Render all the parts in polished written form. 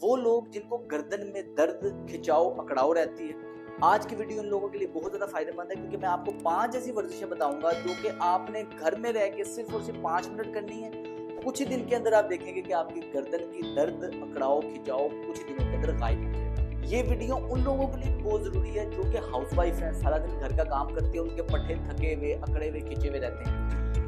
वो लोग जिनको गर्दन में दर्द, खिंचाव, अकड़ाव रहती है। आज की वीडियो उन लोगों के लिए बहुत ज्यादा फायदेमंद है, क्योंकि मैं आपको 5 ऐसी वर्जिशें बताऊंगा जो कि आपने घर में रह के सिर्फ और सिर्फ 5 मिनट करनी है। कुछ ही दिन के अंदर आप देखेंगे कि आपकी गर्दन की दर्द, अकड़ाव, खिंचाव कुछ ही दिनों के अंदर गायब हो जाएगा। ये वीडियो उन लोगों के लिए बहुत जरूरी है जो कि हाउसवाइफ हैं, सारा दिन घर का काम करती है, उनके पट्टे थके हुए, अकड़े हुए, खिंचे हुए रहते हैं।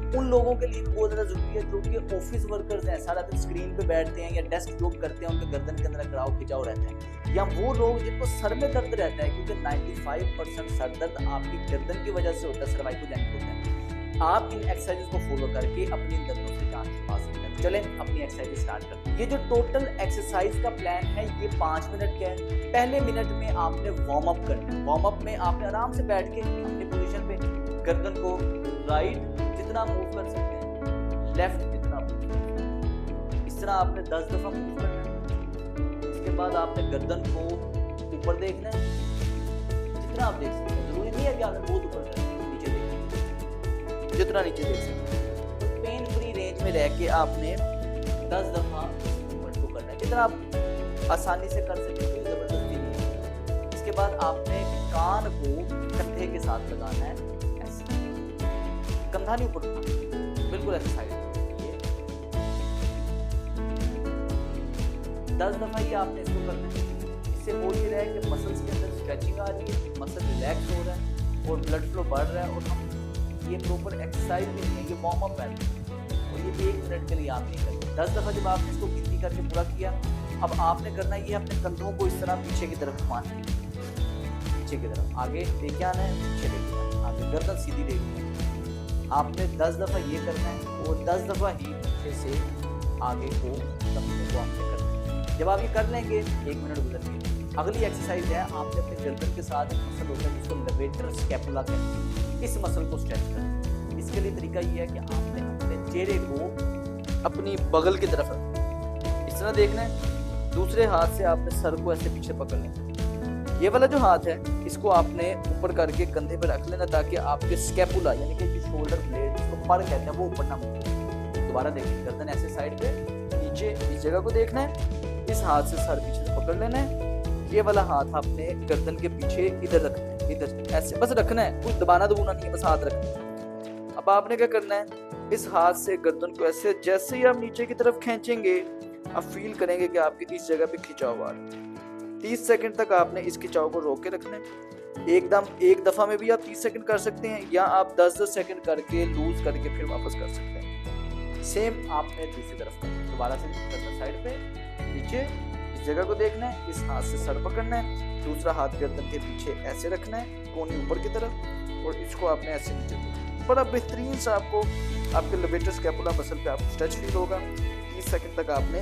उन लोगों के लिए बहुत ज्यादा जरूरी है जो कि ऑफिस वर्कर्स हैं, सारा दिन स्क्रीन पे बैठते हैं या डेस्क जॉब करते हैं, उनके गर्दन के अंदर अकड़ाव, खिंचाव रहते हैं। या वो लोग जिनको सर में दर्द रहता है, क्योंकि 95% सर दर्द आपकी गर्दन की वजह से होता है, सर्वाइकल जॉइंट होता है। आप इन एक्सरसाइजेस को फॉलो करके अपनी दर्दों से जान छुपा सकते हैं। चलें अपनी एक्सरसाइज स्टार्ट करते हैं। ये जो टोटल एक्सरसाइज का प्लान है ये 5 मिनट का है। पहले मिनट में आपने वार्म अप करना है। वार्म अप में आपने आराम से बैठ के अपनी पोजीशन पे गर्दन को राइट जितना मूव कर सकते हैं, लेफ्ट जितना मूव कर सकते हैं, इस तरह आपने 10 दफा मूव करना है। इसके बाद आपने गर्दन को ऊपर देखना है, जितना आप देख सकते हैं। जरूरी नहीं है कि आपने बहुत ऊपर करना है, नीचे देखना है, जितना नीचे देख सकते हैं। पेन फ्री रेंज में रह के आपने 10 दफा मूवमेंट को करना है, जितना आप आसानी से कर सकते हैं, जबरदस्ती नहीं है। इसके बाद आपने कान को कंधे के साथ लगाना है, ऐसे कंधा नहीं ऊपर उठाना, बिल्कुल ऐसे साइड ये 10 दफा ही आपने इसको करना है। इससे हो ये रहा है कि मसल्स के अंदर स्ट्रेचिंग आ रही है, मसल रिलैक्स हो रहा है और ब्लड फ्लो बढ़ रहा है, और हम ये प्रॉपर एक्सरसाइज भी नहीं है, ये वार्म अप है और ये 1 मिनट के लिए आप नहीं करते। 10 दफा जब आपने इसको गिनती करके पूरा किया, अब आपने करना ये अपने कंधों को इस तरह पीछे की तरफ घुमाना, पीछे की तरफ, आगे लेके आना है, पीछे लेके आना है, आगे गर्दन सीधी लेके आना। आपने 10 दफा ये करना है और 10 दफा ही पीछे से आगे को कंधों को आपने करना है। जब आप ये कर लेंगे 1 मिनट गुजर गए। अगली एक्सरसाइज है, आपने अपने गर्दन के साथ एक मसल होता है जिसको लेवेटर स्कैपुला कहते हैं, इस मसल को स्ट्रेच करना। इसके लिए तरीका ये है कि आपने अपने चेहरे को अपनी बगल की तरफ इस तरह देखना है, दूसरे हाथ से आपने सर को ऐसे पीछे पकड़ लेना। ये वाला जो हाथ है इसको आपने ऊपर करके कंधे पर रख लेना, ताकि आपके स्कैपुला यानी कि जो शोल्डर ब्लेड जिसको पर कहते हैं वो ऊपर ना मुड़े। दोबारा देखिए, गर्दन ऐसे साइड पे नीचे इस जगह को देखना है, इस हाथ से सर पीछे से पकड़ लेना है, ये वाला हाथ आपने गर्दन के पीछे इधर रखना है, इधर ऐसे बस रखना है, कुछ दबाना दबाना नहीं है, बस हाथ रखना है। अब आपने क्या करना है, इस हाथ से गर्दन को ऐसे, जैसे ही आप नीचे की तरफ खींचेंगे आप फील करेंगे कि आपकी इस जगह पे खिंचाव आ रहा है। 30 सेकंड तक आपने इस खिंचाव को रोक के रखना है। एकदम एक दफा में भी आप 30 सेकंड कर सकते हैं, या आप 10-10 सेकंड करके लूज करके फिर वापस कर सकते हैं। सेम आपने दूसरी तरफ करना, दोबारा से गर्दन साइड पे नीचे जगह को देखना है, इस हाथ से सर पकड़ना है, दूसरा हाथ गर्दन के पीछे ऐसे रखना है, कोनी ऊपर की तरफ, और इसको आपने ऐसे नीचे देखना। बड़ा बेहतरीन सा आपको आपके लेवेटर स्कैपुला मसल पे आपको स्ट्रेच फील होगा। 30 सेकंड तक आपने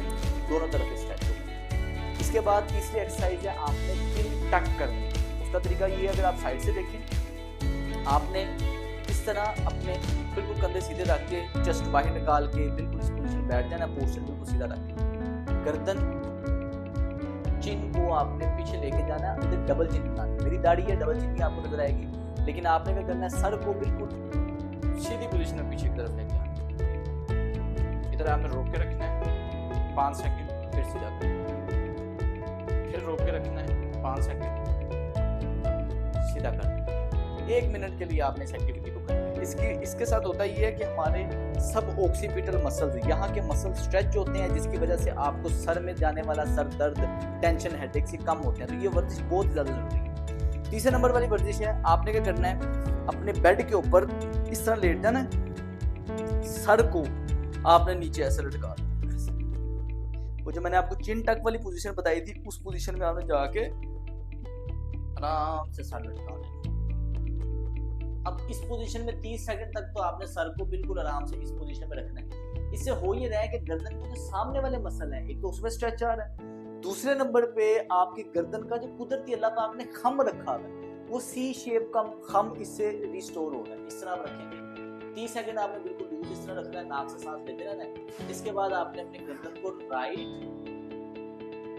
दोनों तरफ स्ट्रेच होगा। इसके बाद तीसरी एक्सरसाइज है, आपने चिन टक करनी है। उसका तरीका ये है, अगर आप साइड से देखें, आपने इस तरह अपने बिल्कुल कंधे सीधे रख के चेस्ट बाहर निकाल के बिल्कुल इस पोजीशन बैठ जाना, पोस्चर बिल्कुल सीधा रख के गर्दन चिन को आपने पीछे लेके जाना है, इधर डबल चिन बनानी। मेरी दाढ़ी है, डबल चिन भी आपको नजर आएगी, लेकिन आपने क्या करना है, सर को बिल्कुल सीधी पोजीशन में पीछे की तरफ लेके आना। इधर आपने रोक के रखना है 5 सेकंड, फिर सीधा करना, फिर रोक के रखना है 5 सेकंड, सीधा करना। 1 मिनट के लिए आपने इस एक्टिविटी को करना है। इसके साथ होता ये है कि हमारे सब ऑक्सीपिटल मसल्स, यहाँ के मसल स्ट्रेच होते हैं, जिसकी वजह से आपको सर में जाने वाला सर दर्द, टेंशन, हेडेक से कम होते हैं। तो ये वर्जिश बहुत ज्यादा जरूरी है। तीसरे नंबर वाली वर्जिश है, आपने क्या करना है, अपने बेड के ऊपर इस तरह लेट जाना है, सर को आपने नीचे ऐसे लटका देना। वो जो मैंने आपको चिन टक वाली पोजीशन बताई थी, उस पोजीशन में आपने जाके आराम से सर लटका देना। अब इस पोजीशन में 30 सेकंड तक तो आपने सर को बिल्कुल आराम से इस पोजीशन में रखना है। इससे हो ये रहा है कि गर्दन के जो सामने वाले मसल है, एक तो उसमें स्ट्रेच आ रहा है, दूसरे नंबर पे आपकी गर्दन का जो कुदरती अल्लाह पाक ने खम रखा है, वो सी शेप का खम इससे रिस्टोर हो रहा है। इस तरह आप रखेंगे 30 सेकंड आपने बिल्कुल लूज इस तरह रखना है, नाक से सांस लेते रहना है। इसके बाद आपने अपने गर्दन को राइट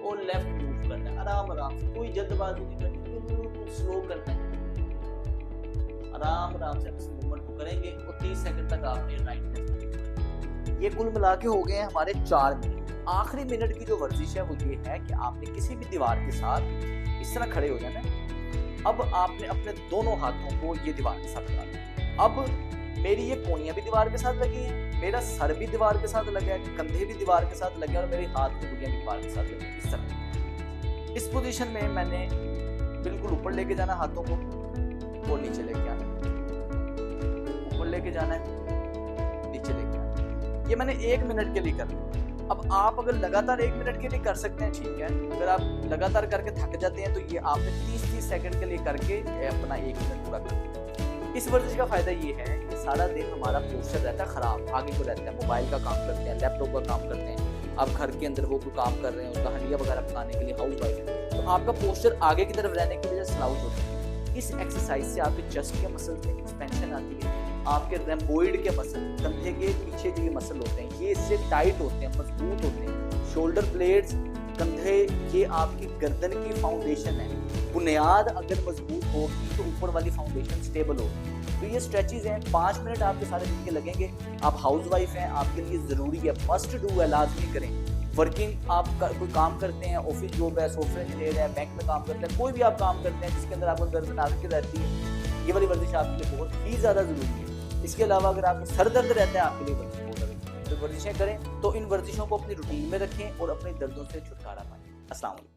और लेफ्ट मूव करना है, आराम आराम से, कोई जल्दबाजी नहीं करनी, बिल्कुल स्लो करना है, आराम आराम से इस मूवमेंट को करेंगे और 30 सेकंड तक आपने राइट लेफ्ट। ये कुल मिला के हो गए हैं हमारे 4 मिनट। आखिरी मिनट की जो वर्जिश है वो ये है कि आपने किसी भी दीवार के साथ इस तरह खड़े हो जाना है। अब आपने अपने दोनों हाथों को ये दीवार के साथ लगा। अब मेरी ये कोनियां भी दीवार के साथ लगी हैं, मेरा सर भी दीवार के साथ लगा है, कंधे भी दीवार के साथ लगे हैं और मेरे हाथ की उंगलियां भी दीवार के साथ लगी। इस तरह इस पोजीशन में मैंने बिल्कुल ऊपर लेके जाना हाथों को और नीचे लेके आना, ऊपर लेके जाना है, नीचे लेके आना। ये मैंने 1 मिनट के लिए करना। अब आप अगर लगातार 1 मिनट के लिए कर सकते हैं ठीक है, अगर आप लगातार करके थक जाते हैं तो ये आपने 30-30 सेकंड के लिए करके अपना 1 मिनट पूरा कर। इस वर्जिश का फायदा ये है कि सारा दिन हमारा पोस्चर रहता है खराब, आगे को रहता है, मोबाइल का काम करते हैं, लैपटॉप का काम करते हैं, आप घर के अंदर वो कोई काम कर रहे हैं, उसका हंडिया वगैरह पकाने के लिए हाउस वाइफ है, तो आपका पोस्चर आगे की तरफ रहने की वजह से स्लाउच होता है। इस एक्सरसाइज से आपके चेस्ट के मसल्स में एक्सपेंशन आती है, आपके रेम्बोइड के मसल, कंधे के पीछे जो ये मसल होते हैं ये इससे टाइट होते हैं, मजबूत होते हैं। शोल्डर ब्लेड्स, कंधे, ये आपकी गर्दन की फाउंडेशन है। बुनियाद अगर मजबूत होगी तो ऊपर वाली फाउंडेशन स्टेबल होगी। तो ये स्ट्रेचेज हैं, 5 मिनट आपके सारे दिन के लगेंगे। आप हाउस वाइफ हैं, आपके लिए ज़रूरी है, मस्ट डू है, लाजमी करें। वर्किंग आप कोई काम करते हैं, ऑफिस जॉब है, सॉफ्टवेयर इंजीनियर है, बैंक में काम करते हैं, कोई भी आप काम करते हैं जिसके अंदर आपको गर्दन आगे रहती है, ये वाली वर्जिश आपके लिए बहुत ही ज़्यादा ज़रूरी है। इसके अलावा अगर आपको सर दर्द रहता है आपके लिए वर्जिश बहुत ज़रूरी है। तो वर्जिशें करें तो इन वर्जिशों को अपनी रूटीन में रखें और अपने दर्दों से छुटकारा पाएं। अस्सलाम वालेकुम।